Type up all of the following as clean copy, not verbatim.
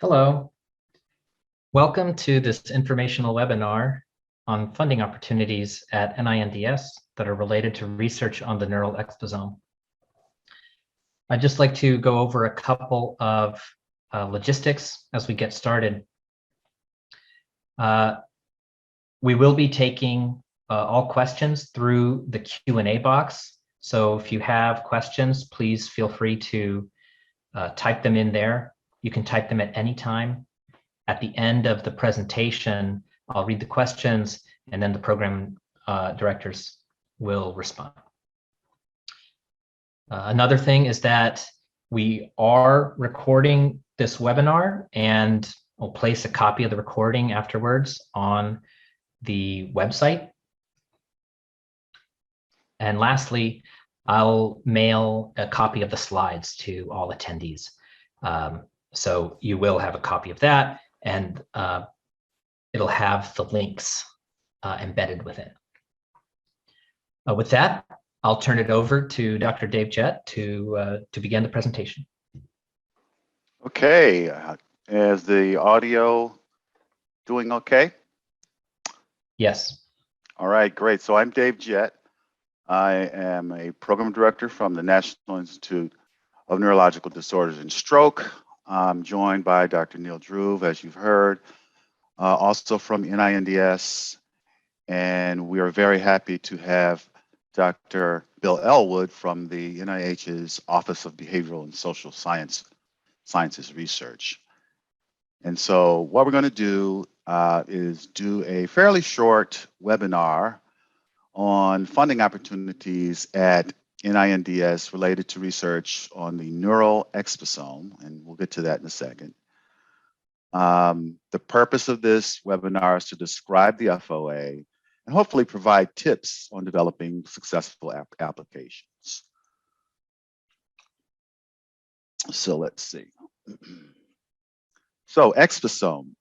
Hello. Welcome to this informational webinar on funding opportunities at NINDS that are related to research on the neural exposome. I'd just like to go over a couple of logistics as we get started. We will be taking all questions through the Q&A box. So if you have questions, please feel free to type them in there. You can type them at any time. At the end of the presentation, I'll read the questions and then the program directors will respond. Another thing is that we are recording this webinar and we'll place a copy of the recording afterwards on the website. And lastly, I'll mail a copy of the slides to all attendees. So you will have a copy of that, and it'll have the links embedded within. With that, I'll turn it over to Dr. Dave Jett to begin the presentation. Okay, is the audio doing okay? Yes. All right, great. So I'm Dave Jett. I am a program director from the National Institute of Neurological Disorders and Stroke. I'm joined by Dr. Neil Druve, as you've heard, also from NINDS. And we are very happy to have Dr. Bill Elwood from the NIH's Office of Behavioral and Social Sciences Research. And so what we're going to do is do a fairly short webinar on funding opportunities at NINDS related to research on the neural exposome, and we'll get to that in a second. The purpose of this webinar is to describe the FOA and hopefully provide tips on developing successful applications. So let's see. So exposome.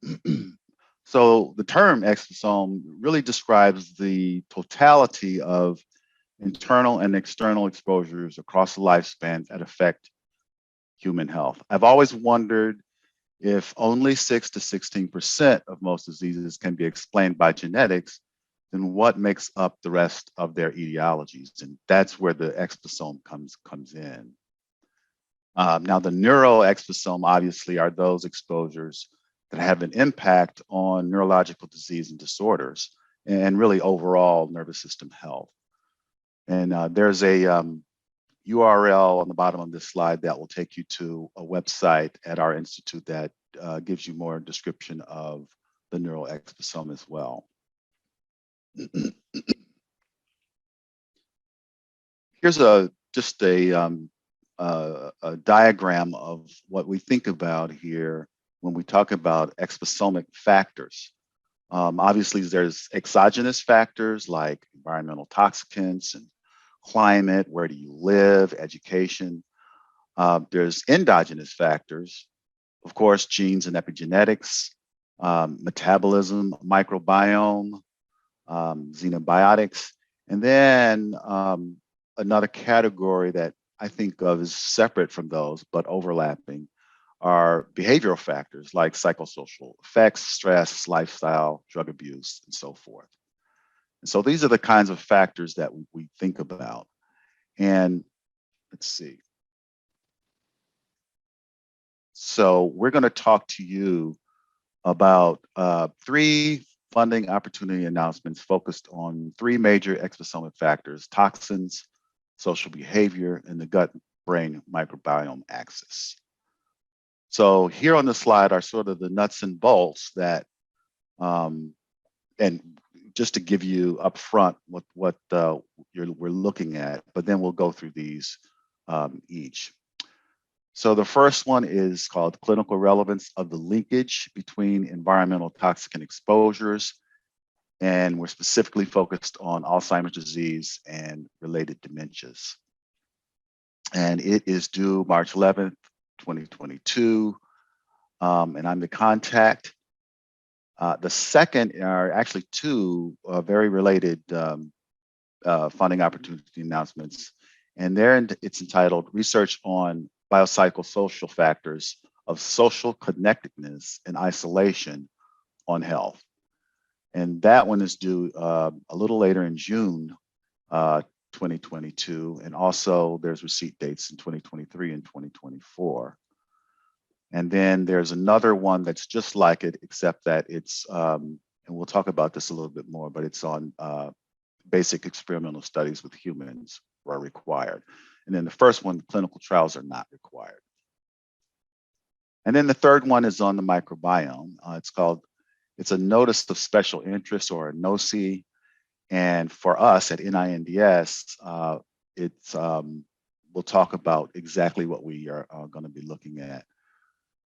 So the term exposome really describes the totality of internal and external exposures across the lifespan that affect human health. I've always wondered if only 6 to 16% of most diseases can be explained by genetics, then what makes up the rest of their etiologies? And that's where the exposome comes in. Now, the neural exposome obviously are those exposures that have an impact on neurological disease and disorders and really overall nervous system health. And there's a URL on the bottom of this slide that will take you to a website at our institute that gives you more description of the neural exposome as well. Here's just a diagram of what we think about here when we talk about exposomic factors. Obviously, there's exogenous factors like environmental toxicants and climate, where do you live, education. There's endogenous factors, of course, genes and epigenetics, metabolism, microbiome, xenobiotics, and then another category that I think of as separate from those but overlapping are behavioral factors like psychosocial effects, stress, lifestyle, drug abuse, and so forth. And so these are the kinds of factors that we think about. And let's see. So we're going to talk to you about 3 funding opportunity announcements focused on 3 major exposomic factors: toxins, social behavior, and the gut-brain microbiome axis. So here on the slide are sort of the nuts and bolts that, and just to give you upfront what we're looking at, but then we'll go through these each. So the first one is called clinical relevance of the linkage between environmental toxicant exposures, and we're specifically focused on Alzheimer's disease and related dementias. And it is due March 11th, 2022, and I'm the contact. The second are actually 2 very related funding opportunity announcements, and it's entitled Research on Biopsychosocial Factors of social connectedness and isolation on health. And that one is due a little later in June 2022. And also there's receipt dates in 2023 and 2024. And then there's another one that's just like it, except that it's, and we'll talk about this a little bit more, but it's on basic experimental studies with humans are required. And then the first one, clinical trials are not required. And then the third one is on the microbiome. It's a notice of special interest, or a NOSI. And for us at NINDS, we'll talk about exactly what we are going to be looking at,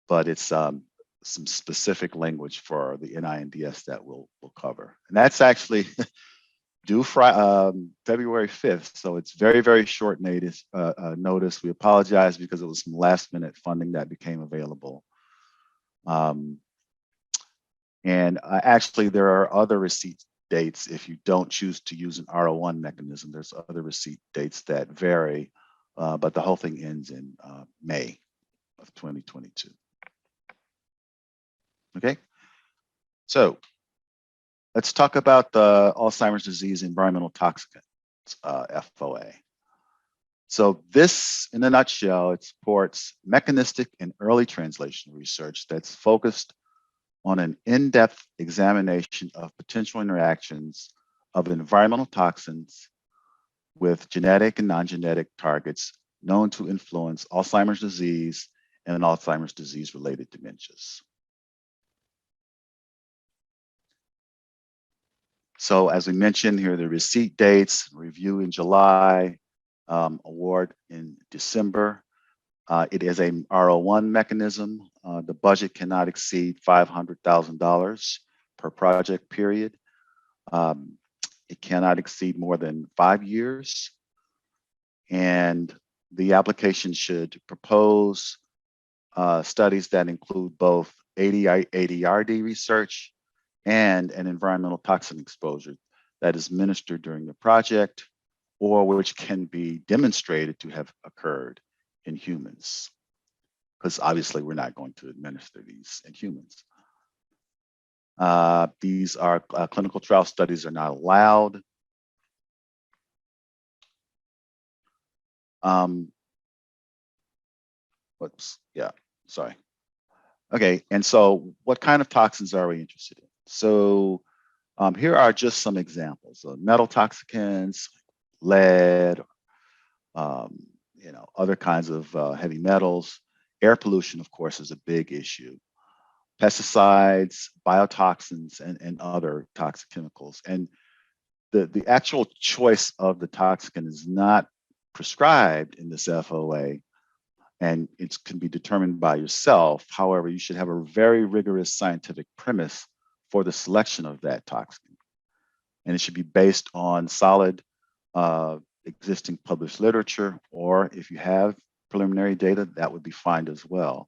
but it's some specific language for the NINDS that we'll cover. And that's actually due February 5th. So it's very, very short notice. We apologize because it was some last minute funding that became available. Actually, there are other receipt dates if you don't choose to use an R01 mechanism. There's other receipt dates that vary, but the whole thing ends in May of 2022. Okay, so let's talk about the Alzheimer's disease environmental toxicants, FOA. So this, in a nutshell, it supports mechanistic and early translation research that's focused on an in-depth examination of potential interactions of environmental toxins with genetic and non-genetic targets known to influence Alzheimer's disease and Alzheimer's disease-related dementias. So as we mentioned here, the receipt dates, review in July, award in December. It is a R01 mechanism. The budget cannot exceed $500,000 per project period. It cannot exceed more than 5 years. And the application should propose studies that include both ADRD research and an environmental toxin exposure that is administered during the project, or which can be demonstrated to have occurred in humans, because obviously we're not going to administer these in humans. These are clinical trial studies are not allowed. Okay, and so what kind of toxins are we interested in? So here are just some examples of metal toxicants, lead, other kinds of heavy metals. Air pollution, of course, is a big issue. Pesticides, biotoxins, and other toxic chemicals. And the actual choice of the toxicant is not prescribed in this FOA, and it can be determined by yourself. However, you should have a very rigorous scientific premise for the selection of that toxicant. And it should be based on solid existing published literature, or if you have preliminary data, that would be fine as well.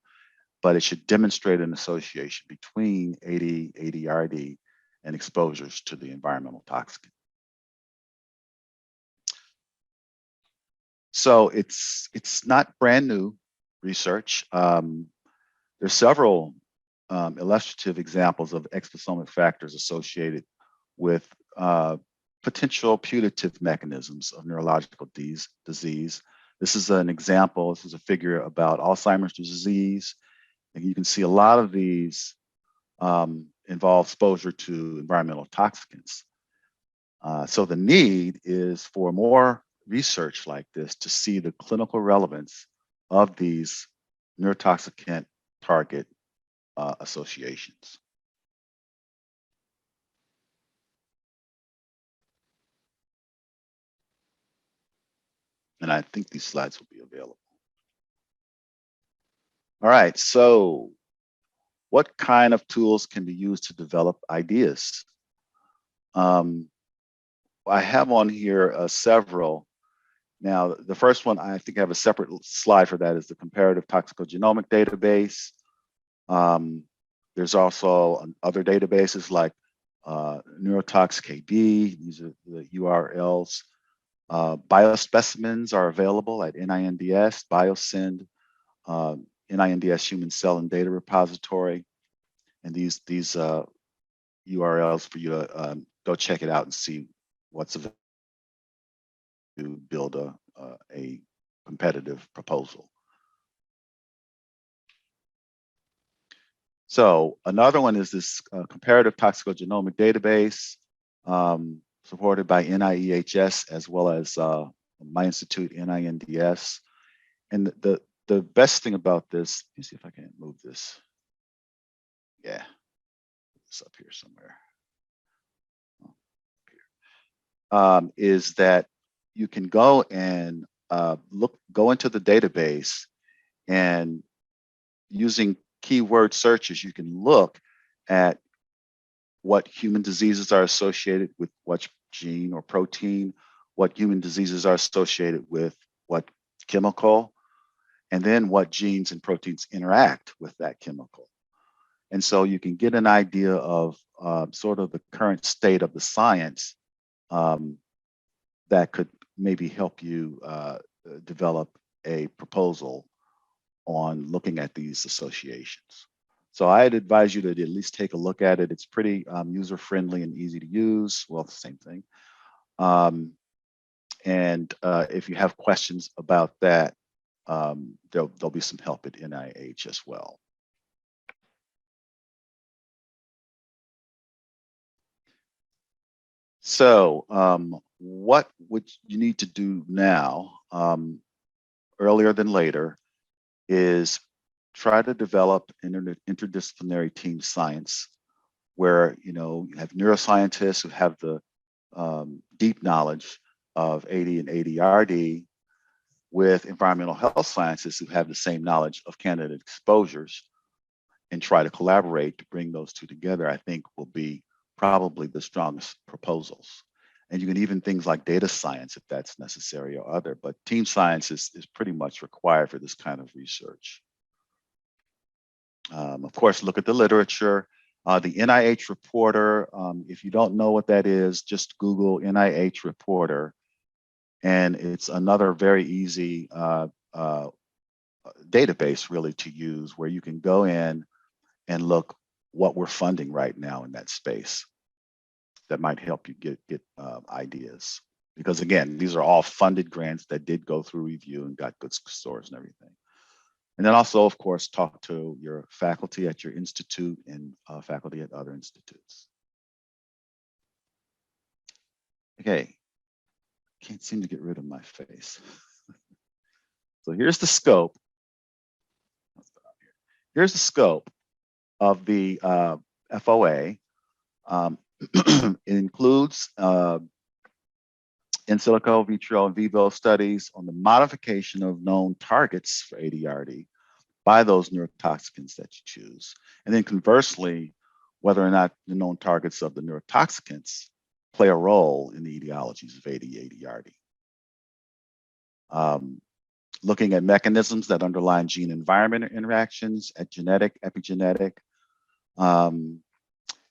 But it should demonstrate an association between ADRD, and exposures to the environmental toxicant. So it's not brand new research. There's several illustrative examples of exosomic factors associated with potential putative mechanisms of neurological disease. This is an example. This is a figure about Alzheimer's disease. And you can see a lot of these involve exposure to environmental toxicants. So the need is for more research like this to see the clinical relevance of these neurotoxicant target associations. And I think these slides will be available. All right, so what kind of tools can be used to develop ideas? I have on here several. Now, the first one, I think I have a separate slide for that, is the comparative toxicogenomic database. There's also other databases like NeuroToxKB. These are the URLs. Biospecimens are available at NINDS, BioSend. NINDS Human Cell and Data Repository. And these URLs for you to go check it out and see what's available to build a competitive proposal. So another one is this comparative toxicogenomic database supported by NIEHS as well as my institute, NINDS. And the best thing about this, let me see if I can move this. Yeah, it's up here somewhere. Is that you can go and go into the database, and using keyword searches, you can look at what human diseases are associated with what gene or protein, what human diseases are associated with what chemical, and then what genes and proteins interact with that chemical. And so you can get an idea of sort of the current state of the science that could maybe help you develop a proposal on looking at these associations. So I'd advise you to at least take a look at it. It's pretty user-friendly and easy to use. Well, the same thing. And if you have questions about that, there'll be some help at NIH as well. So what would you need to do now, earlier than later, is try to develop interdisciplinary team science where you have neuroscientists who have the deep knowledge of AD and ADRD with environmental health scientists who have the same knowledge of candidate exposures, and try to collaborate to bring those two together, I think will be probably the strongest proposals. And you can even things like data science if that's necessary or other, but team science is pretty much required for this kind of research. Of course, look at the literature. The NIH Reporter, if you don't know what that is, just Google NIH Reporter. And it's another very easy database really to use where you can go in and look what we're funding right now in that space. That might help you get ideas. Because again, these are all funded grants that did go through review and got good scores and everything. And then also, of course, talk to your faculty at your institute and faculty at other institutes. Okay, can't seem to get rid of my face. So here's the scope. Here's the scope of the FOA. It includes in silico, vitro, and vivo studies on the modification of known targets for ADRD by those neurotoxicants that you choose. And then conversely, whether or not the known targets of the neurotoxicants play a role in the etiologies of AD, ADRD. Looking at mechanisms that underlie gene environment interactions at genetic, epigenetic,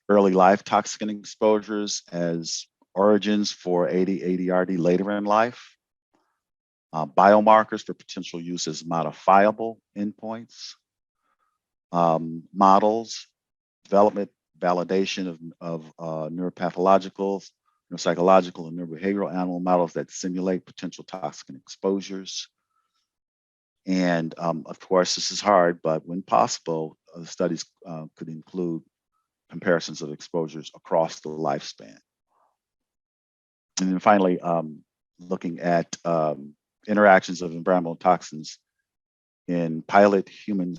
early life toxin exposures as origins for AD, ADRD later in life, biomarkers for potential use as modifiable endpoints, models, development, validation of neuropathological, neuropsychological, and neurobehavioral animal models that simulate potential toxin exposures. And of course, this is hard, but when possible, the studies could include comparisons of exposures across the lifespan. And then finally, looking at interactions of environmental toxins in pilot human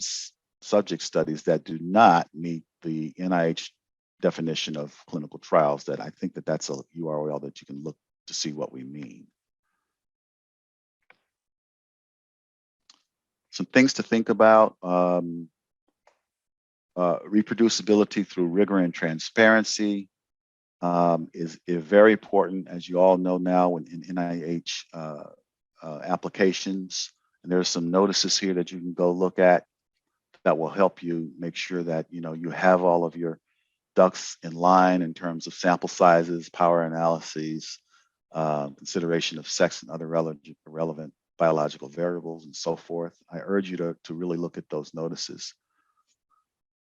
subject studies that do not meet the NIH definition of clinical trials. That I think that that's a URL that you can look to see what we mean. Some things to think about. Reproducibility through rigor and transparency is very important, as you all know now in NIH applications. And there's some notices here that you can go look at that will help you make sure that you have all of your ducks in line in terms of sample sizes, power analyses, consideration of sex and other relevant biological variables, and so forth. I urge you to really look at those notices.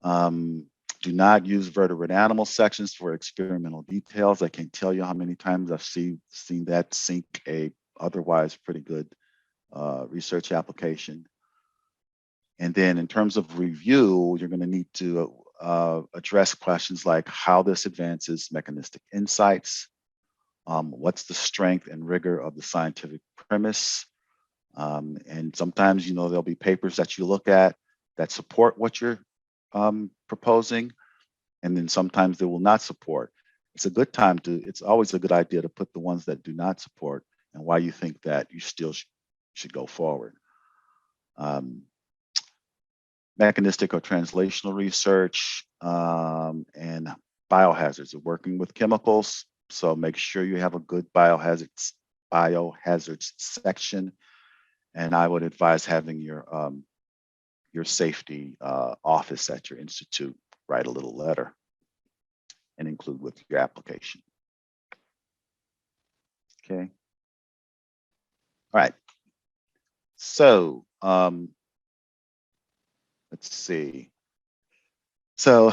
Do not use vertebrate animal sections for experimental details. I can't tell you how many times I've seen that sink a otherwise pretty good research application. And then in terms of review, you're going to need to address questions like how this advances mechanistic insights, what's the strength and rigor of the scientific premise. And sometimes, there'll be papers that you look at that support what you're proposing, and then sometimes they will not support. It's always a good idea to put the ones that do not support and why you think that you still should go forward. Mechanistic or translational research and biohazards are working with chemicals. So make sure you have a good biohazards section. And I would advise having your safety office at your institute write a little letter and include with your application. Okay. All right. So let's see. So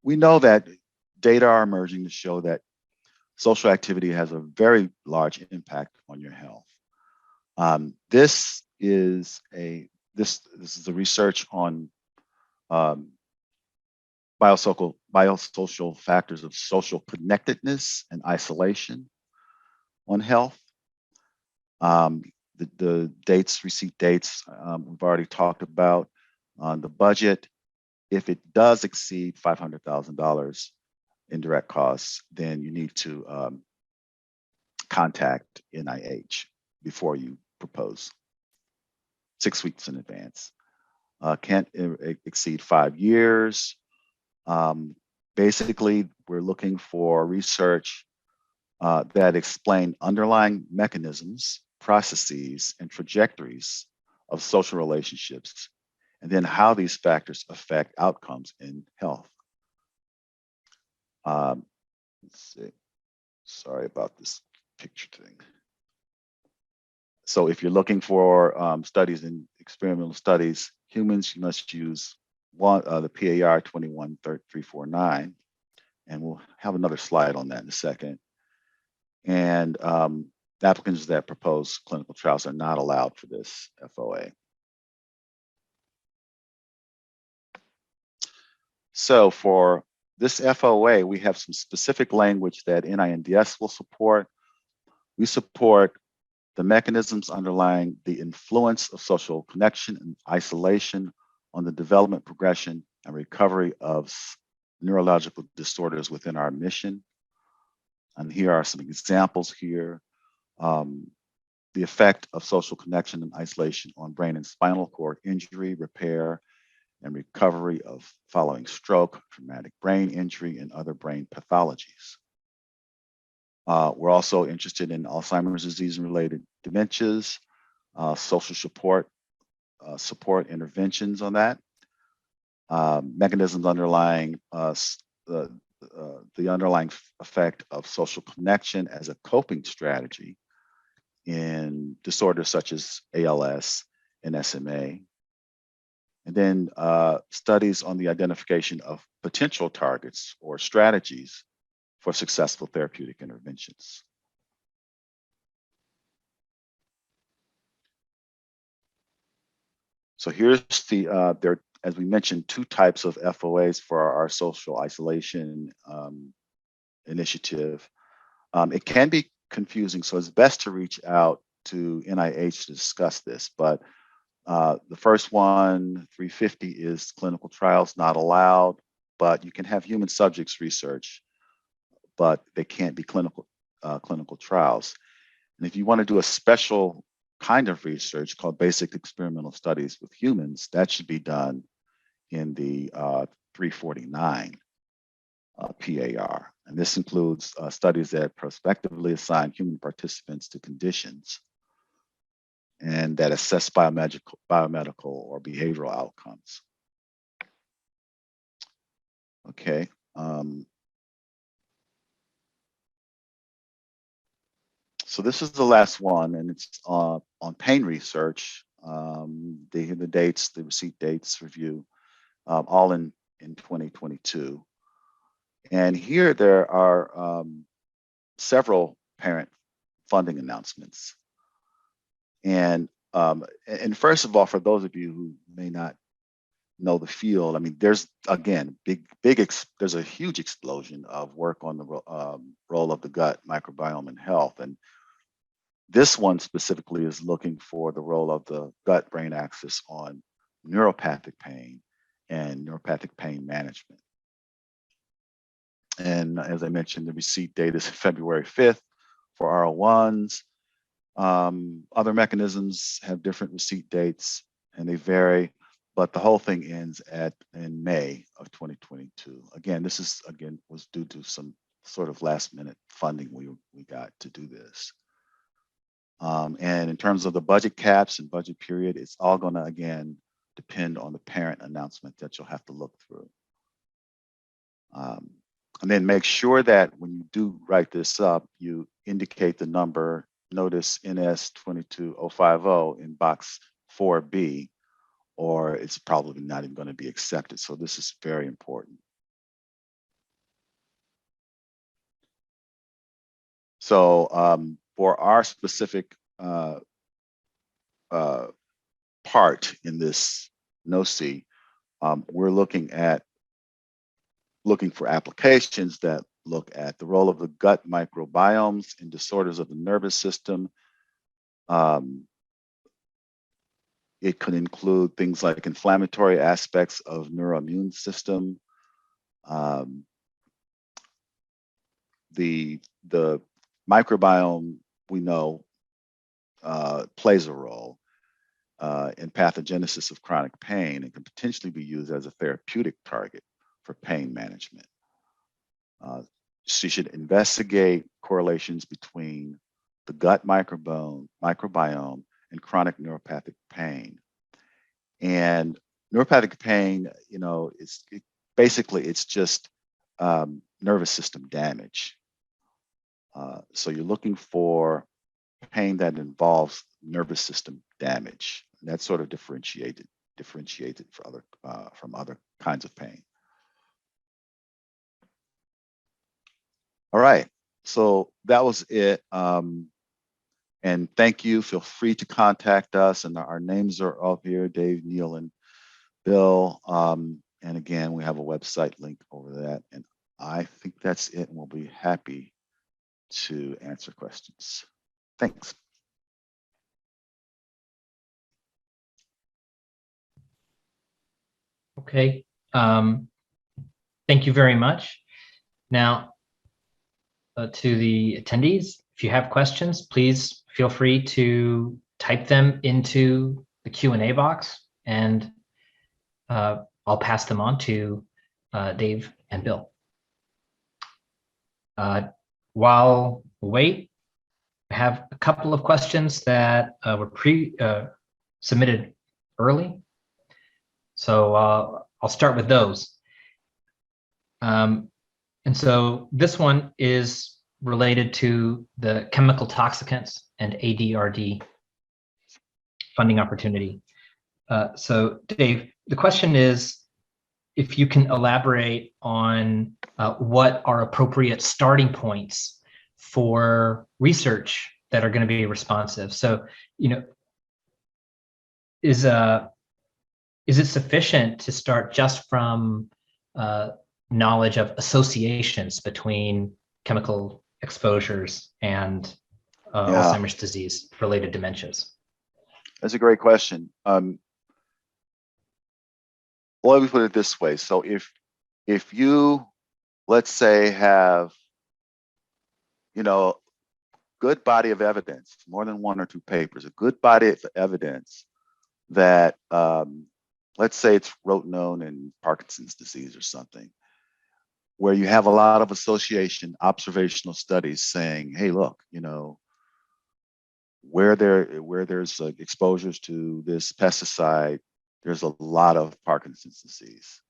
we know that data are emerging to show that social activity has a very large impact on your health. This is a research on biosocial factors of social connectedness and isolation on health. The receipt dates, we've already talked about. On the budget, if it does exceed $500,000 in direct costs, then you need to contact NIH before you propose 6 weeks in advance. Can't exceed 5 years. Basically, we're looking for research that explain underlying mechanisms, processes, and trajectories of social relationships, and then how these factors affect outcomes in health. Let's see. Sorry about this picture thing. So if you're looking for studies in experimental studies, humans, you must use the PAR 21349, and we'll have another slide on that in a second. And applicants that propose clinical trials are not allowed for this FOA. So for this FOA, we have some specific language that NINDS will support. We support the mechanisms underlying the influence of social connection and isolation on the development, progression, and recovery of neurological disorders within our mission. And here are some examples here. The effect of social connection and isolation on brain and spinal cord injury, repair, and recovery of following stroke, traumatic brain injury, and other brain pathologies. We're also interested in Alzheimer's disease and related dementias, social support interventions on that, mechanisms underlying the underlying effect of social connection as a coping strategy in disorders such as ALS and SMA. And then studies on the identification of potential targets or strategies for successful therapeutic interventions. So here's there, as we mentioned, 2 types of FOAs for our social isolation initiative. It can be confusing, so it's best to reach out to NIH to discuss this. But the first one, 350, is clinical trials not allowed, but you can have human subjects research, but they can't be clinical trials. And if you want to do a special kind of research called basic experimental studies with humans, that should be done in the 349 PAR. And this includes studies that prospectively assign human participants to conditions and that assess biomedical or behavioral outcomes. Okay. So this is the last one, and it's on pain research. The dates, the receipt dates review, all in 2022. And here there are several parent funding announcements. And first of all, for those of you who may not know the field, I mean, there's again there's a huge explosion of work on the role of the gut microbiome in health, and this one specifically is looking for the role of the gut-brain axis on neuropathic pain and neuropathic pain management. And as I mentioned, the receipt date is February 5th for R01s. Other mechanisms have different receipt dates and they vary, but the whole thing ends in May of 2022. Again, this was due to some sort of last minute funding we got to do this. And in terms of the budget caps and budget period, it's all gonna, again, depend on the parent announcement that you'll have to look through. And then make sure that when you do write this up, you indicate the number, notice NS 22050 in box 4B, or it's probably not even going to be accepted. So this is very important. So for our specific part in this NOCI, we're looking for applications that look at the role of the gut microbiomes in disorders of the nervous system. It could include things like inflammatory aspects of neuroimmune system. The microbiome, we know, plays a role in pathogenesis of chronic pain and can potentially be used as a therapeutic target for pain management. She should investigate correlations between the gut microbiome and chronic neuropathic pain. And neuropathic pain, you know, basically it's just nervous system damage. So you're looking for pain that involves nervous system damage. And that's sort of differentiated from other kinds of pain. All right, so that was it. And thank you. Feel free to contact us, and our names are up here: Dave, Neil, and Bill. And again, we have a website link over that. And I think that's it. And we'll be happy to answer questions. Thanks. Okay. Thank you very much. Now, to the attendees, if you have questions, please feel free to type them into the Q&A box, and I'll pass them on to Dave and Bill. While we wait, I have a couple of questions that were submitted early. So I'll start with those. And so this one is related to the chemical toxicants and ADRD funding opportunity. So Dave, the question is, if you can elaborate on what are appropriate starting points for research that are going to be responsive. So, you know, is it sufficient to start just from knowledge of associations between chemical exposures and Alzheimer's disease related dementias? That's a great question. Well, let me put it this way. So if you, let's say, have, you know, good body of evidence, more than one or two papers, a good body of evidence that, let's say it's rotenone and Parkinson's disease or something, where you have a lot of association, observational studies saying, hey, look, you know, where there's exposures to this pesticide, there's a lot of Parkinson's disease,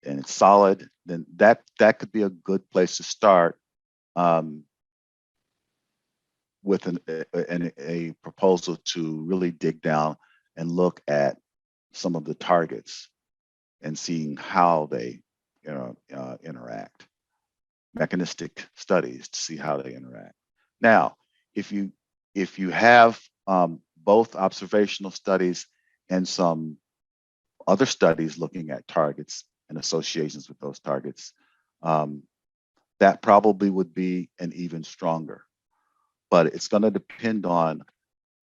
and it's solid, then that could be a good place to start. with a proposal to really dig down and look at some of the targets and seeing how they interact. Mechanistic studies to see how they interact. Now, if you have both observational studies and some other studies looking at targets and associations with those targets, that probably would be an even stronger. But it's going to depend on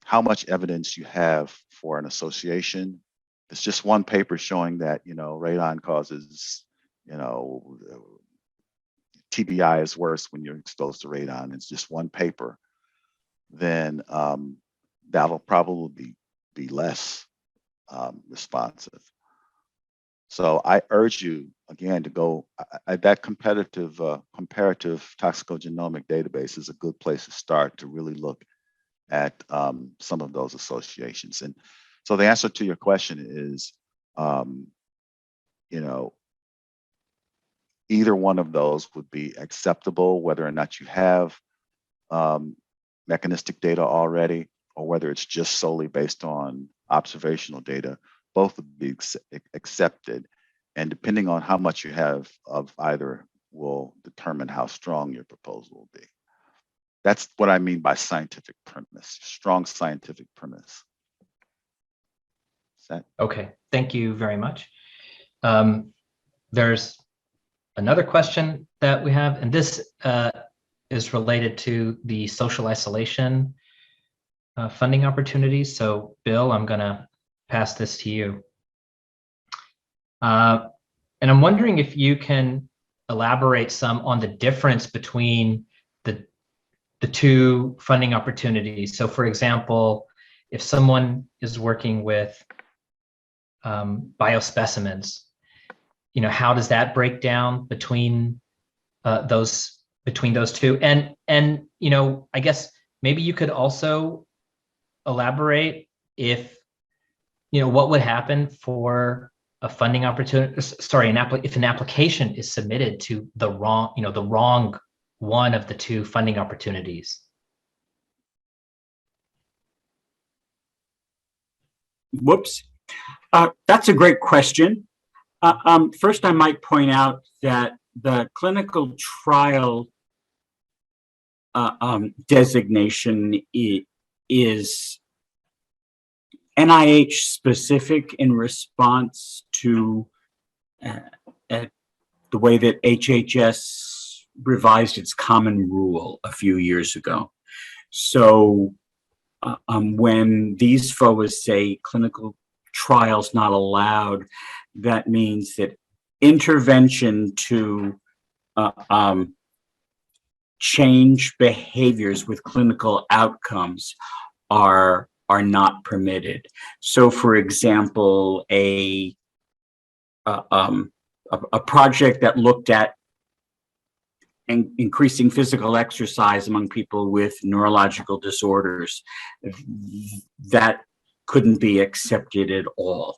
how much evidence you have for an association. It's just one paper showing that, radon causes, TBI is worse when you're exposed to radon. It's just one paper. Then that'll probably be less responsive. So I urge you again to go. That comparative toxicogenomic database is a good place to start to really look at some of those associations. And so the answer to your question is, either one of those would be acceptable, whether or not you have mechanistic data already, or whether it's just solely based on observational data. Both would be accepted, and depending on how much you have of either will determine how strong your proposal will be. That's what I mean by scientific premise, strong scientific premise. Okay, thank you very much. There's another question that we have, and this is related to the social isolation funding opportunities. So Bill, I'm gonna pass this to you. And I'm wondering if you can elaborate some on the difference between the two funding opportunities. So for example, if someone is working with biospecimens, how does that break down between those two? And I guess maybe you could also elaborate if what would happen for a funding opportunity. Sorry, if an application is submitted to the wrong one of the two funding opportunities. Whoops. That's a great question. First, I might point out that the clinical trial designation is NIH specific in response to the way that HHS revised its common rule a few years ago. So when these FOAs say clinical trials not allowed, that means that intervention to change behaviors with clinical outcomes are not permitted. So, for example, a project that looked at increasing physical exercise among people with neurological disorders, that couldn't be accepted at all.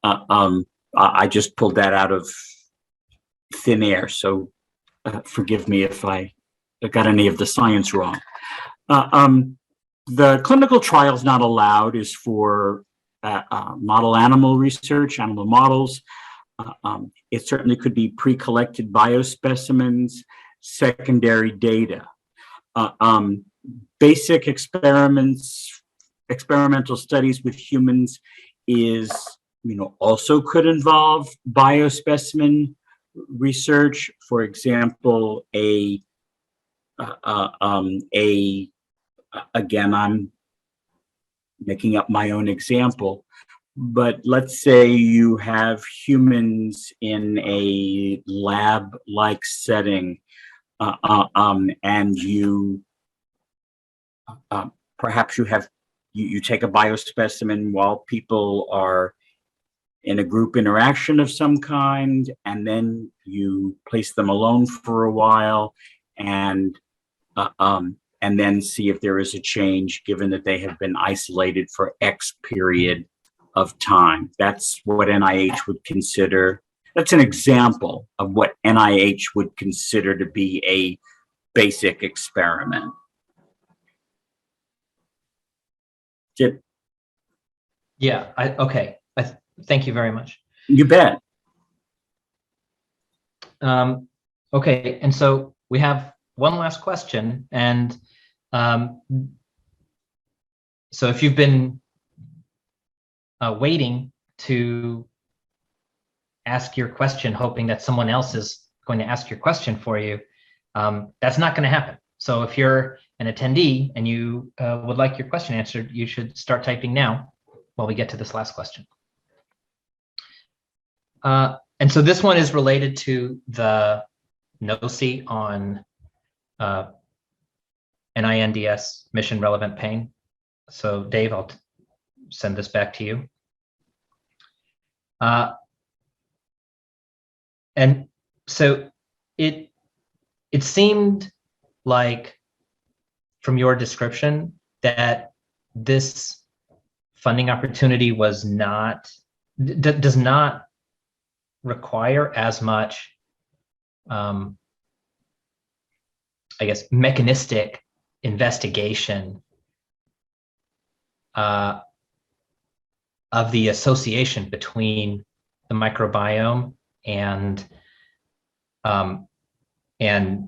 I just pulled that out of thin air, so forgive me if I got any of the science wrong. The clinical trials not allowed is for model animal research, animal models. It certainly could be pre-collected biospecimens, secondary data. Basic experiments, experimental studies with humans is, also could involve biospecimen research. For example, again, I'm making up my own example, but let's say you have humans in a lab-like setting, and you perhaps you take a biospecimen while people are in a group interaction of some kind, and then you place them alone for a while, and then see if there is a change, given that they have been isolated for X period of time. That's what NIH would consider. That's an example of what NIH would consider to be a basic experiment. Did Yeah, okay. Thank you very much. you bet? Okay, and so we have one last question, and um, so if you've been waiting to ask your question, hoping that someone else is going to ask your question for you, that's not going to happen. So if you're an attendee and you would like your question answered, you should start typing now while we get to this last question. And so this one is related to the NOCI on NINDS mission relevant pain. So Dave, I'll send this back to you. And so it seemed like from your description that this funding opportunity was does not require as much, I guess, mechanistic investigation of the association between the microbiome and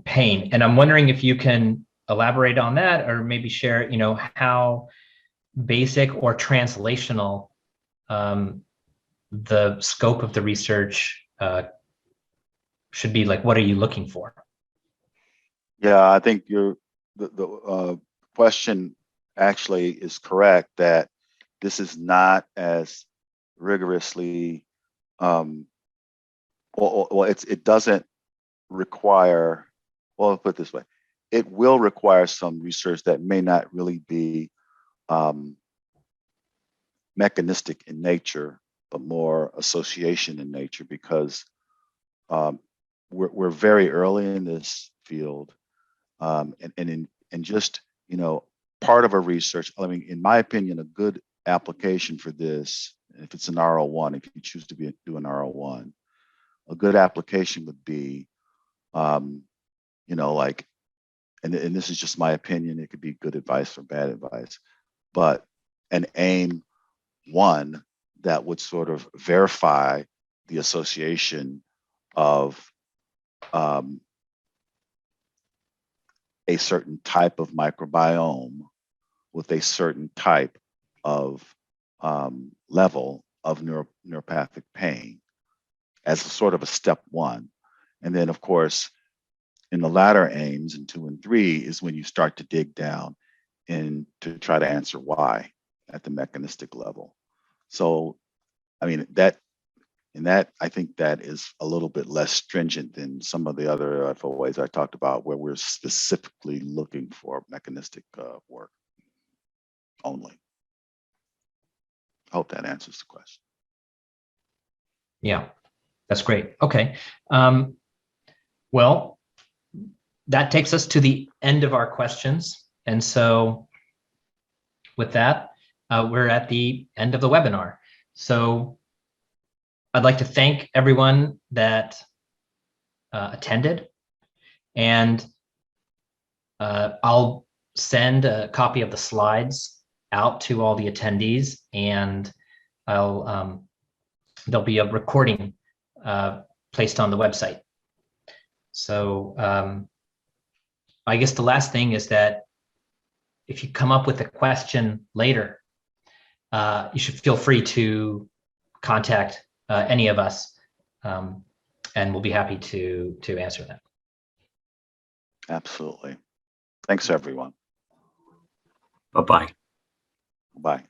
pain. And I'm wondering if you can elaborate on that, or maybe share, how basic or translational the scope of the research should be. Like, what are you looking for? Yeah, I think the question actually is correct, that this is not as rigorously, it doesn't require, well, I'll put it this way, it will require some research that may not really be mechanistic in nature, but more association in nature, because we're very early in this field. And just, part of our research, I mean, in my opinion, a good application for this, if it's an R01, if you choose to do an R01, a good application would be, like, and this is just my opinion, it could be good advice or bad advice, but an aim one that would sort of verify the association of a certain type of microbiome with a certain type of level of neuropathic pain as a sort of a step one. And then, of course, in the latter aims, in 2 and 3, is when you start to dig down and to try to answer why at the mechanistic level. So, I mean, I think that is a little bit less stringent than some of the other FOAs I talked about, where we're specifically looking for mechanistic work only. I hope that answers the question. Yeah, that's great. Okay. Well, that takes us to the end of our questions. And so with that, we're at the end of the webinar. So I'd like to thank everyone that attended, and I'll send a copy of the slides out to all the attendees, and there'll be a recording placed on the website. So I guess the last thing is that if you come up with a question later, you should feel free to contact any of us, and we'll be happy to answer that. Absolutely. Thanks, everyone. Bye-bye. Bye.